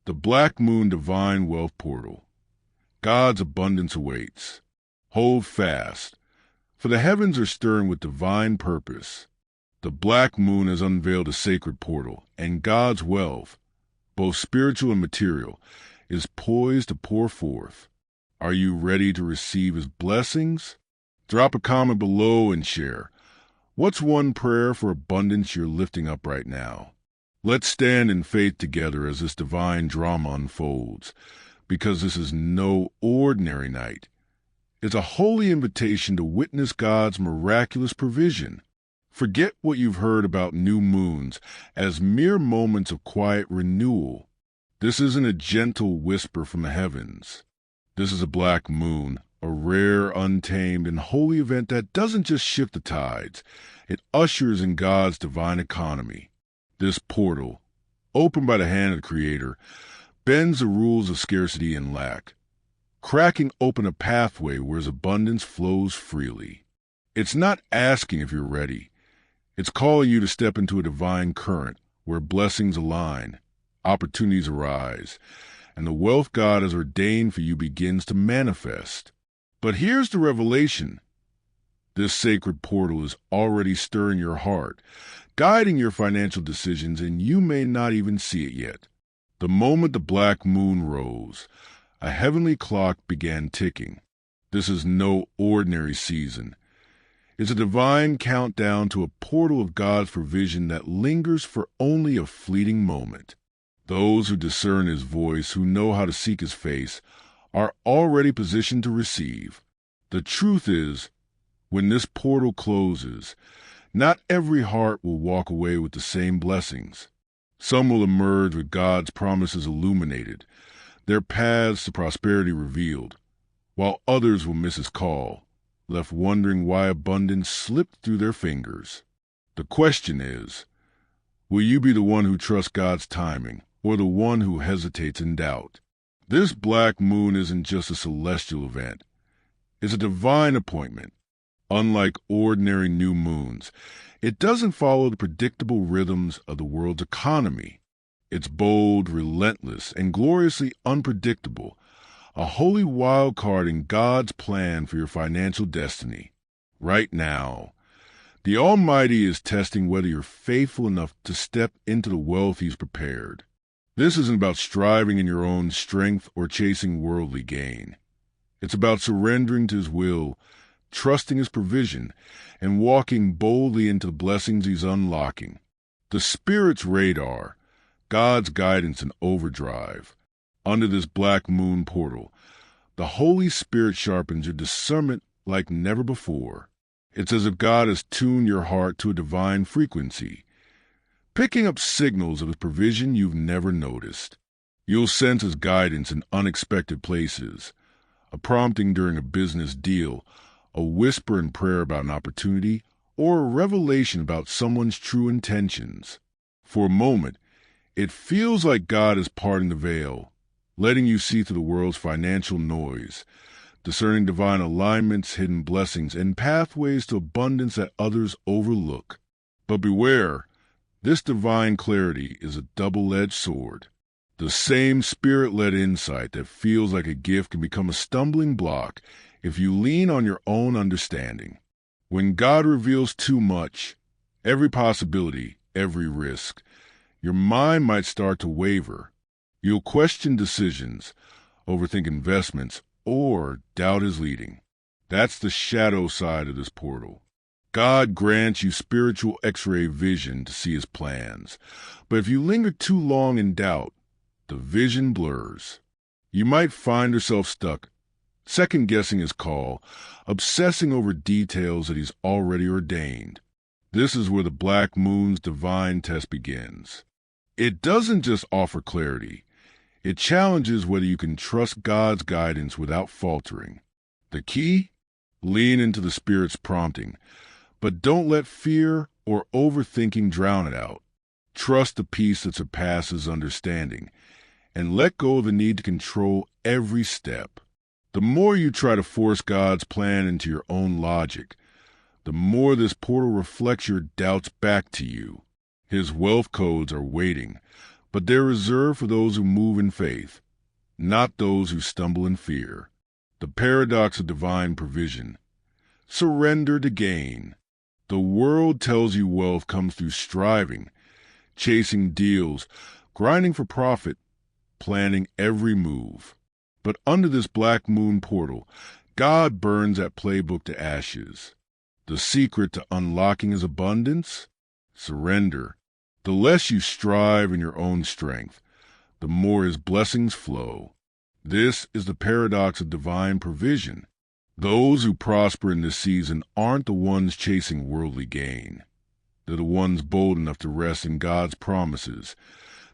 The Black Moon Divine Wealth Portal. God's abundance awaits. Hold fast, for the heavens are stirring with divine purpose. The Black Moon has unveiled a sacred portal, and God's wealth, both spiritual and material, is poised to pour forth. Are you ready to receive His blessings? Drop a comment below and share. What's one prayer for abundance you're lifting up right now? Let's stand in faith together as this divine drama unfolds, because this is no ordinary night. It's a holy invitation to witness God's miraculous provision. Forget what you've heard about new moons as mere moments of quiet renewal. This isn't a gentle whisper from the heavens. This is a black moon, a rare, untamed, and holy event that doesn't just shift the tides. It ushers in God's divine economy. This portal, opened by the hand of the Creator, bends the rules of scarcity and lack, cracking open a pathway where His abundance flows freely. It's not asking if you're ready. It's calling you to step into a divine current where blessings align, opportunities arise, and the wealth God has ordained for you begins to manifest. But here's the revelation. This sacred portal is already stirring your heart, guiding your financial decisions, and you may not even see it yet. The moment the black moon rose, a heavenly clock began ticking. This is no ordinary season. It's a divine countdown to a portal of God's provision that lingers for only a fleeting moment. Those who discern His voice, who know how to seek His face, are already positioned to receive. The truth is, when this portal closes, not every heart will walk away with the same blessings. Some will emerge with God's promises illuminated, their paths to prosperity revealed, while others will miss His call, left wondering why abundance slipped through their fingers. The question is, will you be the one who trusts God's timing, or the one who hesitates in doubt? This black moon isn't just a celestial event. It's a divine appointment. Unlike ordinary new moons, it doesn't follow the predictable rhythms of the world's economy. It's bold, relentless, and gloriously unpredictable, a holy wild card in God's plan for your financial destiny. Right now, the Almighty is testing whether you're faithful enough to step into the wealth He's prepared. This isn't about striving in your own strength or chasing worldly gain. It's about surrendering to His will, trusting His provision, and walking boldly into the blessings He's unlocking. The Spirit's radar, God's guidance in overdrive. Under this black moon portal, the Holy Spirit sharpens your discernment like never before. It's as if God has tuned your heart to a divine frequency, picking up signals of His provision you've never noticed. You'll sense His guidance in unexpected places, a prompting during a business deal, a whisper in prayer about an opportunity, or a revelation about someone's true intentions. For a moment, it feels like God is parting the veil, letting you see through the world's financial noise, discerning divine alignments, hidden blessings, and pathways to abundance that others overlook. But beware, this divine clarity is a double-edged sword. The same Spirit-led insight that feels like a gift can become a stumbling block if you lean on your own understanding. When God reveals too much, every possibility, every risk, your mind might start to waver. You'll question decisions, overthink investments, or doubt His leading. That's the shadow side of this portal. God grants you spiritual X-ray vision to see His plans, but if you linger too long in doubt, the vision blurs. You might find yourself stuck, second-guessing His call, obsessing over details that He's already ordained. This is where the black moon's divine test begins. It doesn't just offer clarity. It challenges whether you can trust God's guidance without faltering. The key? Lean into the Spirit's prompting, but don't let fear or overthinking drown it out. Trust the peace that surpasses understanding, and let go of the need to control every step. The more you try to force God's plan into your own logic, the more this portal reflects your doubts back to you. His wealth codes are waiting, but they're reserved for those who move in faith, not those who stumble in fear. The paradox of divine provision. Surrender to gain. The world tells you wealth comes through striving, chasing deals, grinding for profit, planning every move. But under this black moon portal, God burns that playbook to ashes. The secret to unlocking his abundance? Surrender. The less you strive in your own strength, the more his blessings flow. This is the paradox of divine provision. Those who prosper in this season aren't the ones chasing worldly gain. They're the ones bold enough to rest in God's promises,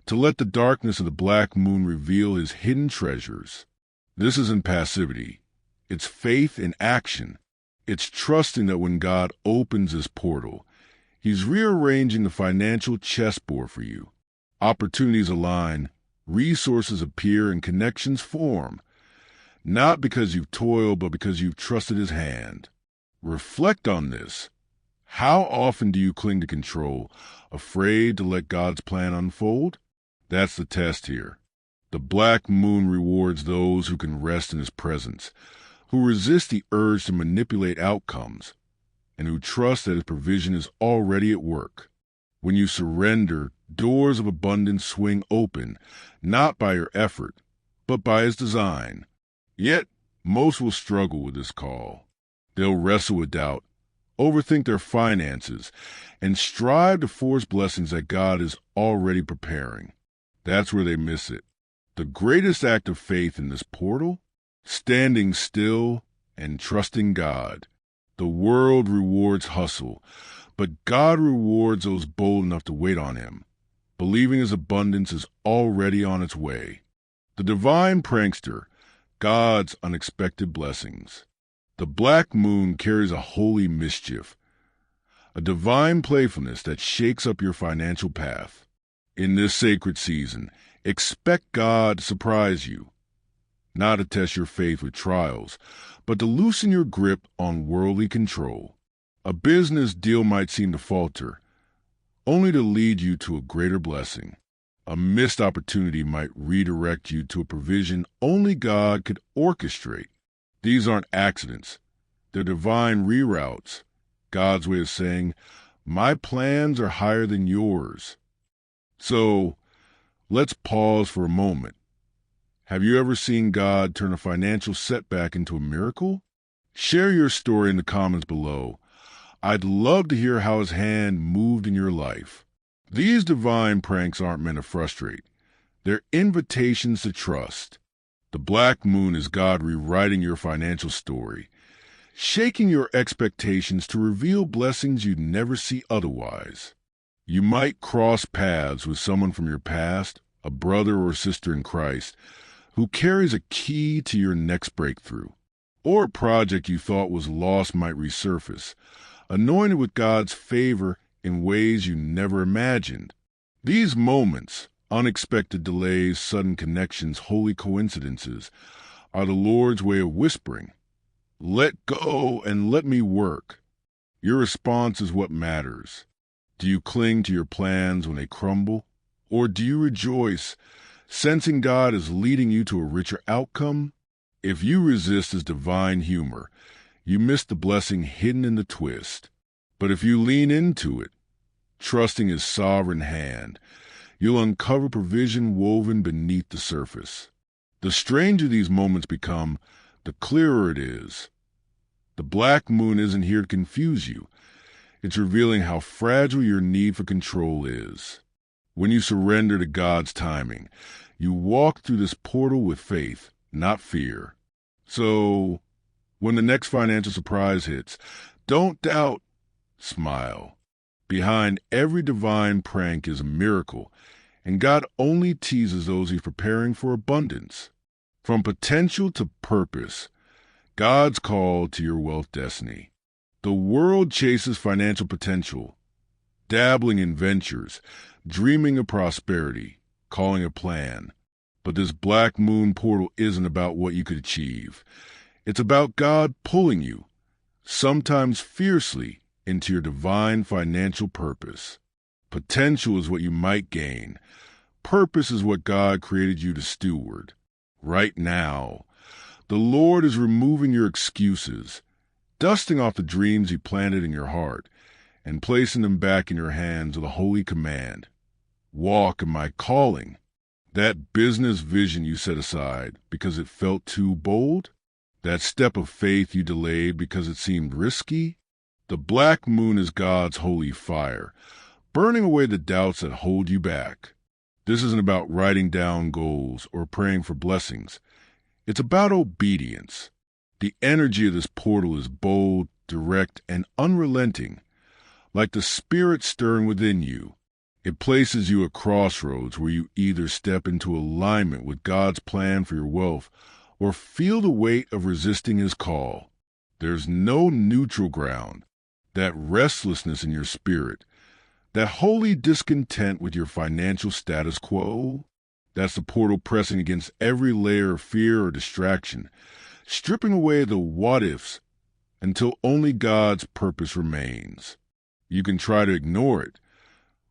to let the darkness of the black moon reveal his hidden treasures. This isn't passivity. It's faith in action. It's trusting that when God opens his portal, he's rearranging the financial chessboard for you. Opportunities align, resources appear, and connections form. Not because you've toiled, but because you've trusted his hand. Reflect on this. How often do you cling to control, afraid to let God's plan unfold? That's the test here. The black moon rewards those who can rest in his presence, who resist the urge to manipulate outcomes, and who trust that his provision is already at work. When you surrender, doors of abundance swing open, not by your effort, but by his design. Yet, most will struggle with this call. They'll wrestle with doubt, overthink their finances, and strive to force blessings that God is already preparing. That's where they miss it. The greatest act of faith in this portal? Standing still and trusting God. The world rewards hustle, but God rewards those bold enough to wait on him, believing his abundance is already on its way. The divine prankster, God's unexpected blessings. The black moon carries a holy mischief, a divine playfulness that shakes up your financial path. In this sacred season, expect God to surprise you, not to test your faith with trials, but to loosen your grip on worldly control. A business deal might seem to falter, only to lead you to a greater blessing. A missed opportunity might redirect you to a provision only God could orchestrate. These aren't accidents. They're divine reroutes. God's way of saying, my plans are higher than yours. So, let's pause for a moment. Have you ever seen God turn a financial setback into a miracle? Share your story in the comments below. I'd love to hear how his hand moved in your life. These divine pranks aren't meant to frustrate. They're invitations to trust. The black moon is God rewriting your financial story, shaking your expectations to reveal blessings you'd never see otherwise. You might cross paths with someone from your past, a brother or sister in Christ, who carries a key to your next breakthrough. Or a project you thought was lost might resurface, anointed with God's favor in ways you never imagined. These moments, unexpected delays, sudden connections, holy coincidences, are the Lord's way of whispering, let go and let me work. Your response is what matters. Do you cling to your plans when they crumble? Or do you rejoice, sensing God is leading you to a richer outcome? If you resist his divine humor, you miss the blessing hidden in the twist. But if you lean into it, trusting his sovereign hand, you'll uncover provision woven beneath the surface. The stranger these moments become, the clearer it is. The black moon isn't here to confuse you. It's revealing how fragile your need for control is. When you surrender to God's timing, you walk through this portal with faith, not fear. So, when the next financial surprise hits, don't doubt. Smile. Behind every divine prank is a miracle, and God only teases those he's preparing for abundance. From potential to purpose, God's call to your wealth destiny. The world chases financial potential, dabbling in ventures, dreaming of prosperity, calling a plan. But this black moon portal isn't about what you could achieve. It's about God pulling you, sometimes fiercely, into your divine financial purpose. Potential is what you might gain, Purpose is what God created you to steward. Right now, the Lord is removing your excuses, dusting off the dreams He planted in your heart, and placing them back in your hands with a holy command. Walk in my calling. That business vision you set aside because it felt too bold, that step of faith you delayed because it seemed risky. The black moon is God's holy fire, burning away the doubts that hold you back. This isn't about writing down goals or praying for blessings. It's about obedience. The energy of this portal is bold, direct, and unrelenting. Like the Spirit stirring within you, it places you at crossroads where you either step into alignment with God's plan for your wealth or feel the weight of resisting His call. There's no neutral ground. That restlessness in your spirit, that holy discontent with your financial status quo, that's the portal pressing against every layer of fear or distraction, stripping away the what-ifs until only God's purpose remains. You can try to ignore it,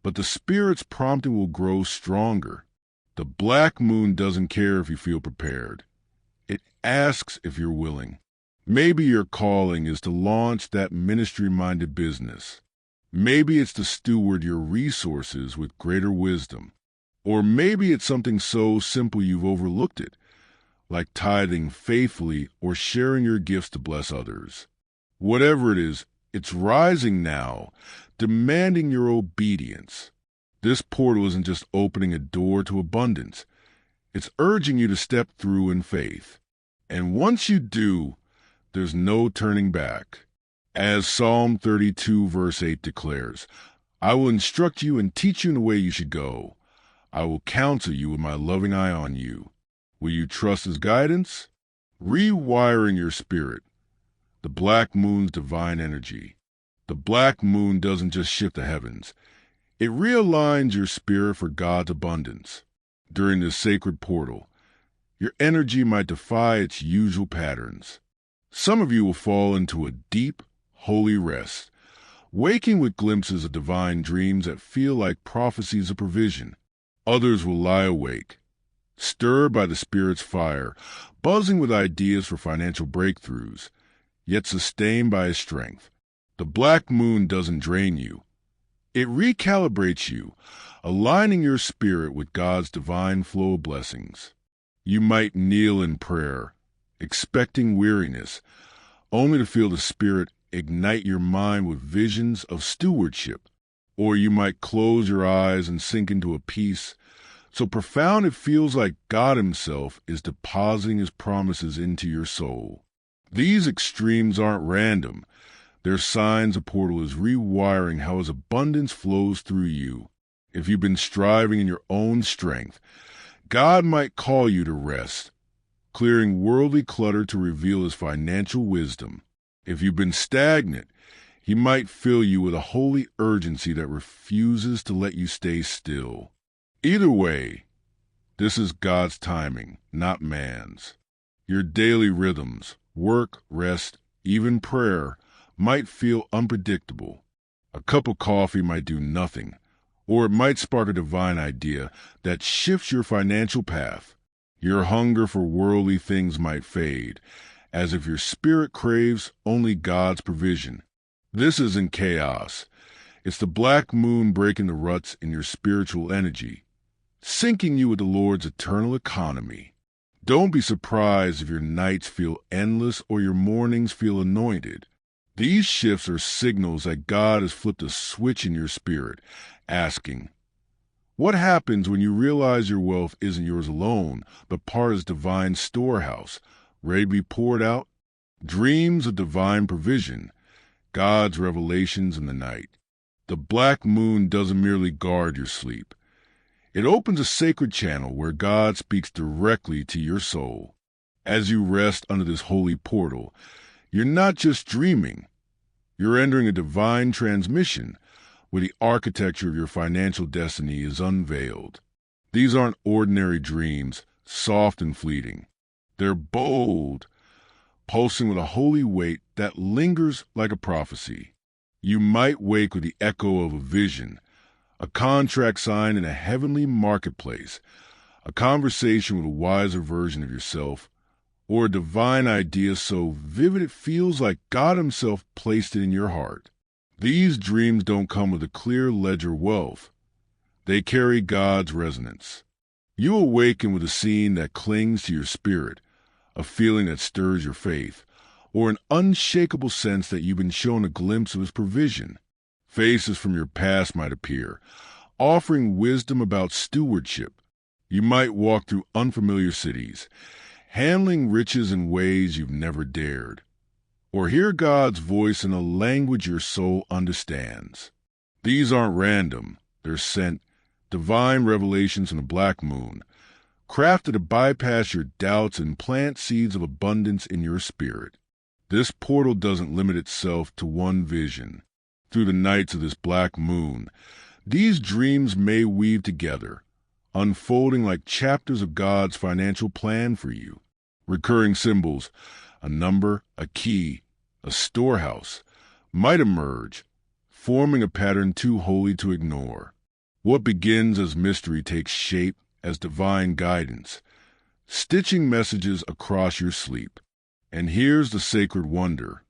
but the Spirit's prompting will grow stronger. The black moon doesn't care if you feel prepared. It asks if you're willing. Maybe your calling is to launch that ministry-minded business. Maybe it's to steward your resources with greater wisdom. Or maybe it's something so simple you've overlooked it, like tithing faithfully or sharing your gifts to bless others. Whatever it is, it's rising now, demanding your obedience. This portal isn't just opening a door to abundance. It's urging you to step through in faith. And once you do, there's no turning back. As Psalm 32 verse 8 declares, I will instruct you and teach you in the way you should go. I will counsel you with my loving eye on you. Will you trust His guidance? Rewiring your spirit. The black moon's divine energy. The black moon doesn't just shift the heavens. It realigns your spirit for God's abundance. During this sacred portal, your energy might defy its usual patterns. Some of you will fall into a deep, holy rest, waking with glimpses of divine dreams that feel like prophecies of provision. Others will lie awake, stirred by the Spirit's fire, buzzing with ideas for financial breakthroughs, yet sustained by His strength. The black moon doesn't drain you. It recalibrates you, aligning your spirit with God's divine flow of blessings. You might kneel in prayer, expecting weariness, only to feel the Spirit ignite your mind with visions of stewardship. Or you might close your eyes and sink into a peace so profound it feels like God Himself is depositing His promises into your soul. These extremes aren't random. They're signs a portal is rewiring how His abundance flows through you. If you've been striving in your own strength, God might call you to rest, clearing worldly clutter to reveal His financial wisdom. If you've been stagnant, He might fill you with a holy urgency that refuses to let you stay still. Either way, this is God's timing, not man's. Your daily rhythms, work, rest, even prayer, might feel unpredictable. A cup of coffee might do nothing, or it might spark a divine idea that shifts your financial path. Your hunger for worldly things might fade, as if your spirit craves only God's provision. This isn't chaos. It's the black moon breaking the ruts in your spiritual energy, syncing you with the Lord's eternal economy. Don't be surprised if your nights feel endless or your mornings feel anointed. These shifts are signals that God has flipped a switch in your spirit, asking, what happens when you realize your wealth isn't yours alone, but part of His divine storehouse, ready to be poured out? Dreams of divine provision, God's revelations in the night. The black moon doesn't merely guard your sleep. It opens a sacred channel where God speaks directly to your soul. As you rest under this holy portal, you're not just dreaming. You're entering a divine transmission where the architecture of your financial destiny is unveiled. These aren't ordinary dreams, soft and fleeting. They're bold, pulsing with a holy weight that lingers like a prophecy. You might wake with the echo of a vision, a contract signed in a heavenly marketplace, a conversation with a wiser version of yourself, or a divine idea so vivid it feels like God Himself placed it in your heart. These dreams don't come with a clear ledger wealth. They carry God's resonance. You awaken with a scene that clings to your spirit, a feeling that stirs your faith, or an unshakable sense that you've been shown a glimpse of His provision. Faces from your past might appear, offering wisdom about stewardship. You might walk through unfamiliar cities, handling riches in ways you've never dared, or hear God's voice in a language your soul understands. These aren't random. They're sent, divine revelations from the black moon, crafted to bypass your doubts and plant seeds of abundance in your spirit. This portal doesn't limit itself to one vision. Through the nights of this black moon, these dreams may weave together, unfolding like chapters of God's financial plan for you. Recurring symbols, a number, a key, a storehouse, might emerge, forming a pattern too holy to ignore. What begins as mystery takes shape as divine guidance, stitching messages across your sleep. And here's the sacred wonder.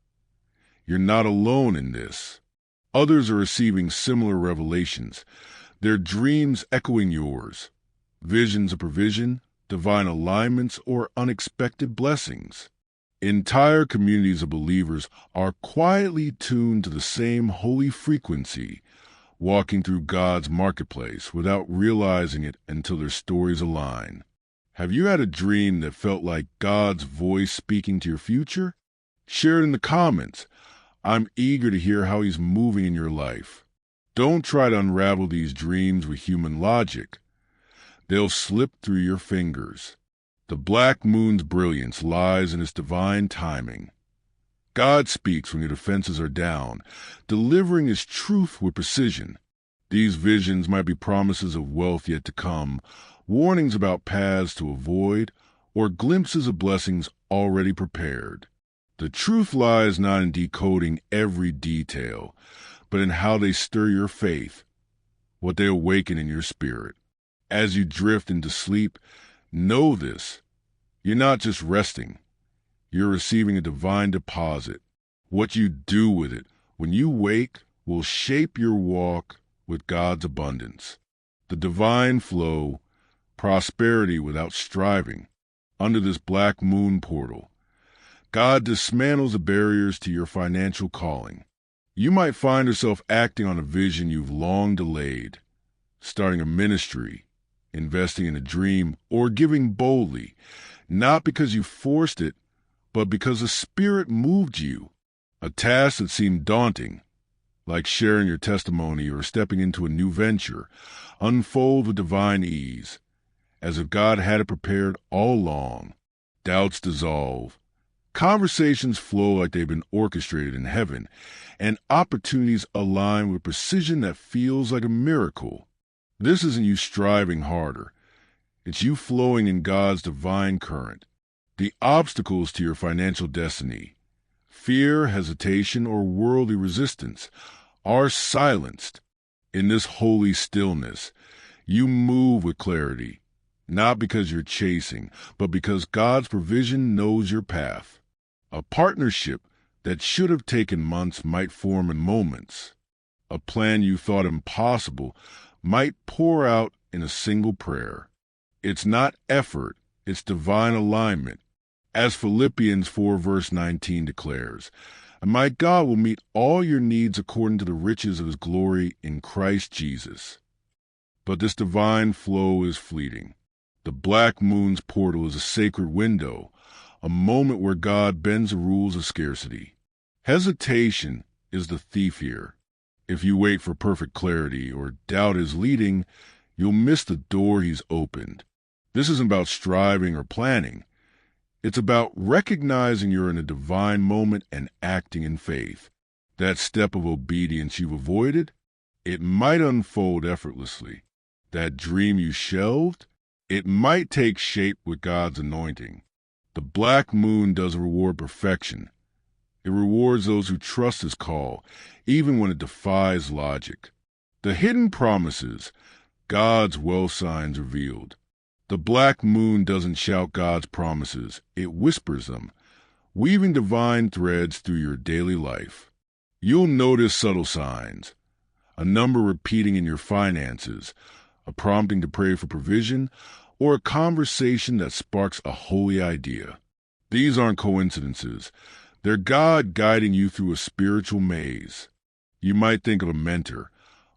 You're not alone in this. Others are receiving similar revelations, their dreams echoing yours, visions of provision, divine alignments, or unexpected blessings. Entire communities of believers are quietly tuned to the same holy frequency, walking through God's marketplace without realizing it until their stories align. Have you had a dream that felt like God's voice speaking to your future? Share it in the comments. I'm eager to hear how He's moving in your life. Don't try to unravel these dreams with human logic. They'll slip through your fingers. The black moon's brilliance lies in its divine timing. God speaks when your defenses are down, delivering His truth with precision. These visions might be promises of wealth yet to come, warnings about paths to avoid, or glimpses of blessings already prepared. The truth lies not in decoding every detail, but in how they stir your faith, what they awaken in your spirit. As you drift into sleep, know this. You're not just resting. You're receiving a divine deposit. What you do with it when you wake will shape your walk with God's abundance. The divine flow, prosperity without striving. Under this black moon portal, God dismantles the barriers to your financial calling. You might find yourself acting on a vision you've long delayed, starting a ministry, investing in a dream, or giving boldly, not because you forced it, but because the Spirit moved you. A task that seemed daunting, like sharing your testimony or stepping into a new venture, unfold with divine ease, as if God had it prepared all along. Doubts dissolve. Conversations flow like they've been orchestrated in heaven, and opportunities align with precision that feels like a miracle. This isn't you striving harder. It's you flowing in God's divine current. The obstacles to your financial destiny, fear, hesitation, or worldly resistance, are silenced. In this holy stillness, you move with clarity, not because you're chasing, but because God's provision knows your path. A partnership that should have taken months might form in moments. A plan you thought impossible might pour out in a single prayer. It's not effort, it's divine alignment. As Philippians 4 verse 19 declares, "And my God will meet all your needs according to the riches of His glory in Christ Jesus." But this divine flow is fleeting. The black moon's portal is a sacred window, a moment where God bends the rules of scarcity. Hesitation is the thief here. If you wait for perfect clarity or doubt is leading, you'll miss the door He's opened. This isn't about striving or planning. It's about recognizing you're in a divine moment and acting in faith. That step of obedience you've avoided, it might unfold effortlessly. That dream you shelved, it might take shape with God's anointing. The black moon doesn't reward perfection. It rewards those who trust His call, even when it defies logic. The hidden promises, God's wealth signs revealed. The black moon doesn't shout God's promises, it whispers them, weaving divine threads through your daily life. You'll notice subtle signs, a number repeating in your finances, a prompting to pray for provision, or a conversation that sparks a holy idea. These aren't coincidences. They're God guiding you through a spiritual maze. You might think of a mentor,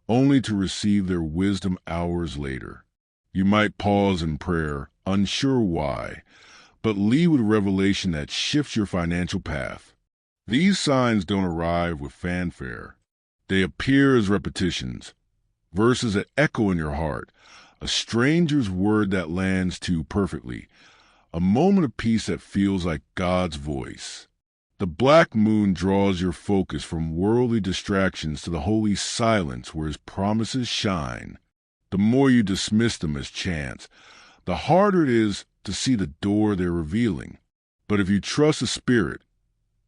only to receive their wisdom hours later. You might pause in prayer, unsure why, but leave with revelation that shifts your financial path. These signs don't arrive with fanfare. They appear as repetitions, verses that echo in your heart, a stranger's word that lands too perfectly, a moment of peace that feels like God's voice. The black moon draws your focus from worldly distractions to the holy silence where His promises shine. The more you dismiss them as chance, the harder it is to see the door they're revealing. But if you trust the Spirit,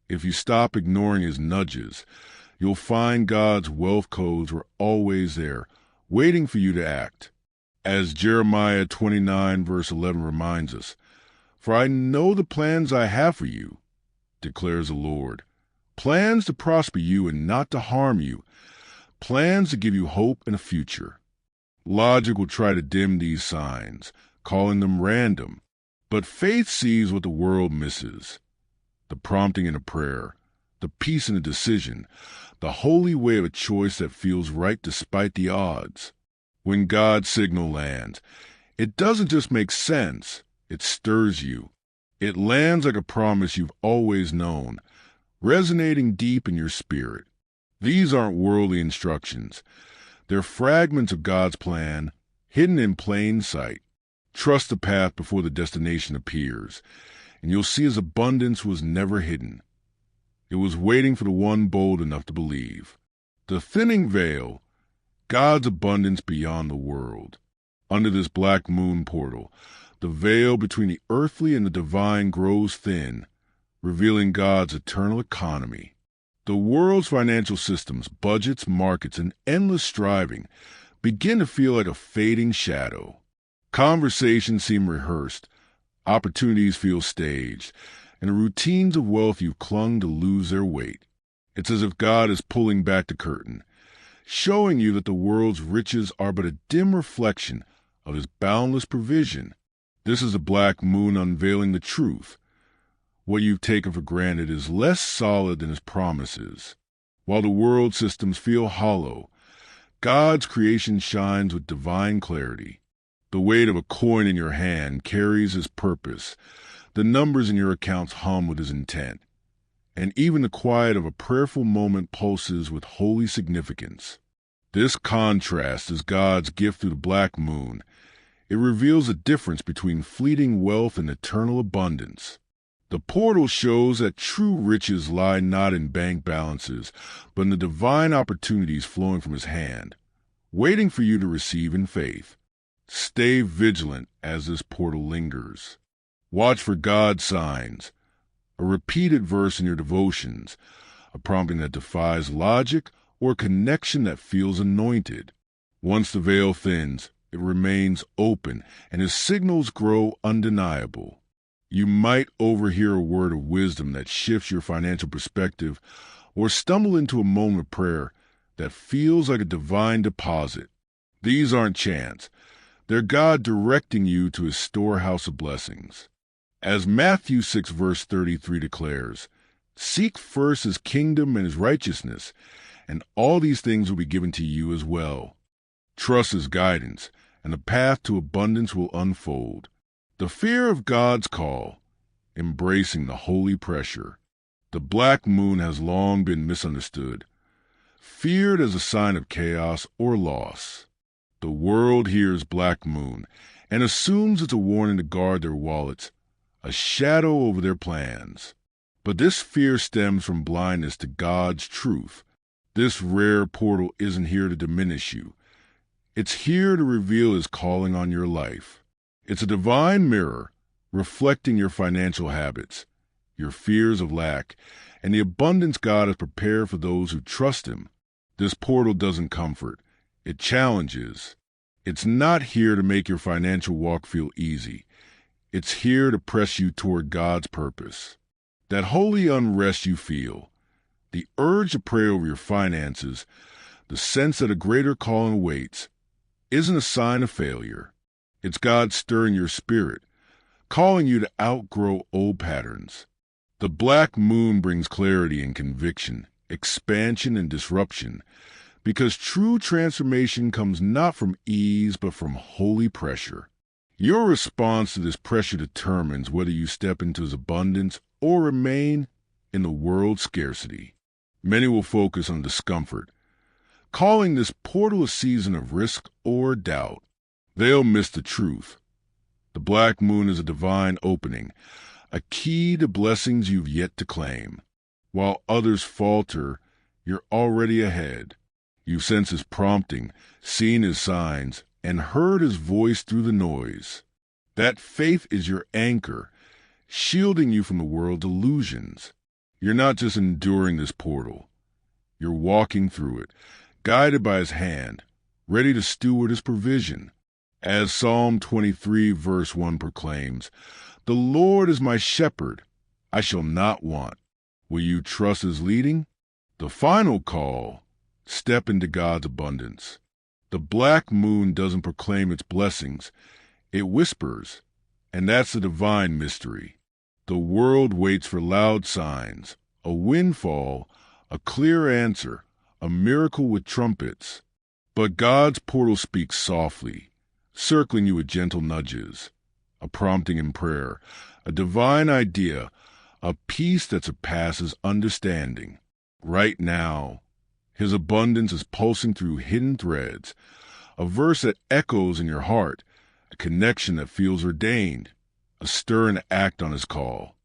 if you stop ignoring His nudges, you'll find God's wealth codes were always there, waiting for you to act. As Jeremiah 29 verse 11 reminds us, "For I know the plans I have for you, declares the Lord, plans to prosper you and not to harm you, plans to give you hope and a future." Logic will try to dim these signs, calling them random, but faith sees what the world misses. The prompting in a prayer, the peace in a decision, the holy way of a choice that feels right despite the odds. When God's signal lands, it doesn't just make sense, it stirs you. It lands like a promise you've always known, resonating deep in your spirit. These aren't worldly instructions. They're fragments of God's plan, hidden in plain sight. Trust the path before the destination appears, and you'll see His abundance was never hidden. It was waiting for the one bold enough to believe. The thinning veil, God's abundance beyond the world. Under this black moon portal, the veil between the earthly and the divine grows thin, revealing God's eternal economy. The world's financial systems, budgets, markets, and endless striving begin to feel like a fading shadow. Conversations seem rehearsed, opportunities feel staged, and the routines of wealth you've clung to lose their weight. It's as if God is pulling back the curtain, showing you that the world's riches are but a dim reflection of His boundless provision. This is a black moon unveiling the truth. What you've taken for granted is less solid than His promises. While the world systems feel hollow, God's creation shines with divine clarity. The weight of a coin in your hand carries His purpose. The numbers in your accounts hum with His intent. And even the quiet of a prayerful moment pulses with holy significance. This contrast is God's gift through the black moon. It reveals the difference between fleeting wealth and eternal abundance. The portal shows that true riches lie not in bank balances, but in the divine opportunities flowing from His hand, waiting for you to receive in faith. Stay vigilant as this portal lingers. Watch for God's signs, a repeated verse in your devotions, a prompting that defies logic, or a connection that feels anointed. Once the veil thins, it remains open, and His signals grow undeniable. You might overhear a word of wisdom that shifts your financial perspective, or stumble into a moment of prayer that feels like a divine deposit. These aren't chance. They're God directing you to His storehouse of blessings. As Matthew 6 verse 33 declares, "Seek first His kingdom and His righteousness, and all these things will be given to you as well." Trust His guidance, and the path to abundance will unfold. The fear of God's call, embracing the holy pressure. The black moon has long been misunderstood, feared as a sign of chaos or loss. The world hears black moon and assumes it's a warning to guard their wallets, a shadow over their plans. But this fear stems from blindness to God's truth. This rare portal isn't here to diminish you. It's here to reveal His calling on your life. It's a divine mirror, reflecting your financial habits, your fears of lack, and the abundance God has prepared for those who trust Him. This portal doesn't comfort, It challenges. It's not here to make your financial walk feel easy. It's here to press you toward God's purpose. That holy unrest you feel, the urge to pray over your finances, the sense that a greater calling awaits, isn't a sign of failure. It's God stirring your spirit, calling you to outgrow old patterns. The black moon brings clarity and conviction, expansion and disruption, because true transformation comes not from ease but from holy pressure. Your response to this pressure determines whether you step into His abundance or remain in the world's scarcity. Many will focus on discomfort, calling this portal a season of risk or doubt. They'll miss the truth. The black moon is a divine opening, a key to blessings you've yet to claim. While others falter, you're already ahead. You've sensed His prompting, seen His signs, and heard His voice through the noise. That faith is your anchor, shielding you from the world's illusions. You're not just enduring this portal. You're walking through it, guided by His hand, ready to steward His provision. As Psalm 23 verse 1 proclaims, "The Lord is my shepherd, I shall not want." Will you trust His leading? The final call, step into God's abundance. The black moon doesn't proclaim its blessings, it whispers, and that's the divine mystery. The world waits for loud signs, a windfall, a clear answer, a miracle with trumpets. But God's portal speaks softly, circling you with gentle nudges, a prompting in prayer, a divine idea, a peace that surpasses understanding. Right now, His abundance is pulsing through hidden threads, a verse that echoes in your heart, a connection that feels ordained, a stir and act on His call.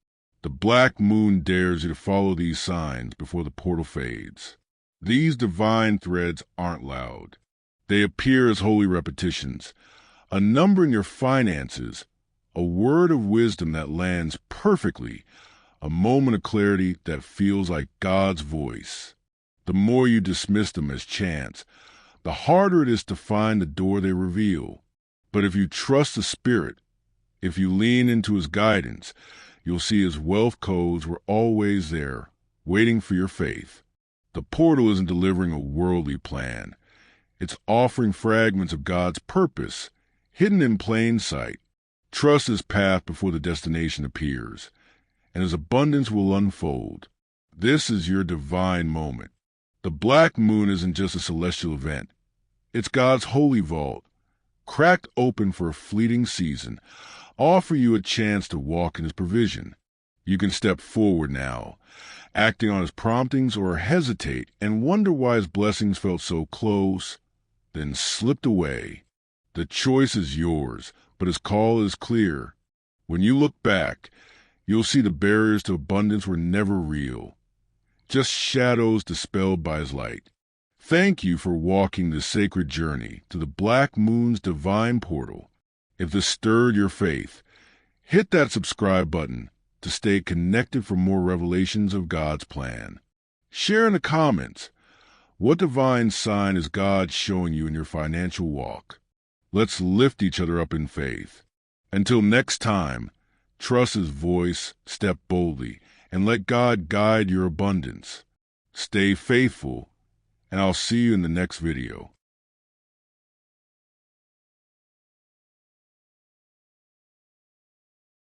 The black moon dares you to follow these signs before the portal fades. These divine threads aren't loud. They appear as holy repetitions, a number in your finances, a word of wisdom that lands perfectly, a moment of clarity that feels like God's voice. The more you dismiss them as chance, the harder it is to find the door they reveal. But if you trust the Spirit, if you lean into His guidance, you'll see His wealth codes were always there, waiting for your faith. The portal isn't delivering a worldly plan. It's offering fragments of God's purpose, hidden in plain sight. Trust His path before the destination appears, and His abundance will unfold. This is your divine moment. The black moon isn't just a celestial event. It's God's holy vault, cracked open for a fleeting season, offer you a chance to walk in His provision. You can step forward now, acting on His promptings, or hesitate and wonder why His blessings felt so close, then slipped away. The choice is yours, but His call is clear. When you look back, you'll see the barriers to abundance were never real, just shadows dispelled by His light. Thank you for walking this sacred journey to the black moon's divine portal. If this stirred your faith, hit that subscribe button to stay connected for more revelations of God's plan. Share in the comments, what divine sign is God showing you in your financial walk? Let's lift each other up in faith. Until next time, trust His voice, step boldly, and let God guide your abundance. Stay faithful, and I'll see you in the next video.